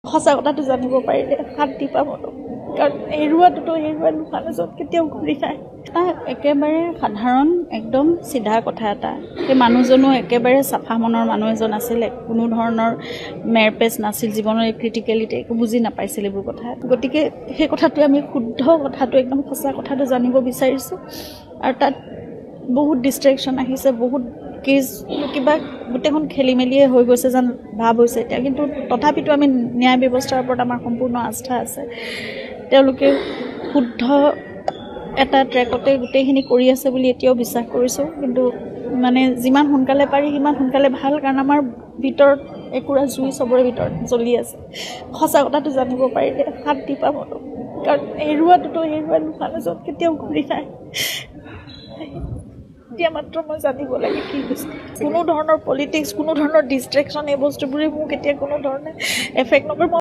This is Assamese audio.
সঁচা কথাটো জানিব পাৰিলে শান্তি পাব কাৰণ হেৰুৱাটোতো মানুহজন কেতিয়াও ঘূৰি নাহে একেবাৰে সাধাৰণ একদম চিধা কথা এটা সেই মানুহজনো একেবাৰে চাফা মনৰ মানুহ এজন আছিলে কোনো ধৰণৰ মেৰপেচ নাছিল জীৱনৰ ক্ৰিটিকেলিটি একো বুজি নাপাইছিল এইবোৰ কথা গতিকে সেই কথাটোৱে আমি শুদ্ধ কথাটো একদম সঁচা কথাটো জানিব বিচাৰিছোঁ আৰু তাত বহুত ডিষ্ট্ৰেকশ্যন আহিছে বহুত কেছ কিবা গোটেইখন খেলি মেলিয়ে হৈ গৈছে যেন ভাৱ হৈছে এতিয়া কিন্তু তথাপিতো আমি ন্যায় ব্যৱস্থাৰ ওপৰত আমাৰ সম্পূৰ্ণ আস্থা আছে তেওঁলোকে শুদ্ধ এটা ট্ৰেকতে গোটেইখিনি কৰি আছে বুলি এতিয়াও বিশ্বাস কৰিছোঁ কিন্তু মানে যিমান সোনকালে পাৰি সিমান সোনকালে ভাল কাৰণ আমাৰ ভিতৰত একুৰা জুই চবৰে ভিতৰত জ্বলি আছে সঁচা কথাটো জানিব পাৰিলে শান্তি পাব কাৰণ হেৰুৱাটোতো মানুহজন কেতিয়াও ঘূৰি নাহে এতিয়া মাত্ৰ মই জানিব লাগে কি হৈছে কোনো ধৰণৰ পলিটিক্স কোনো ধৰণৰ ডিষ্ট্ৰেকশ্যন এই বস্তুবোৰে মোক এতিয়া কোনো ধৰণে এফেক্ট নকৰে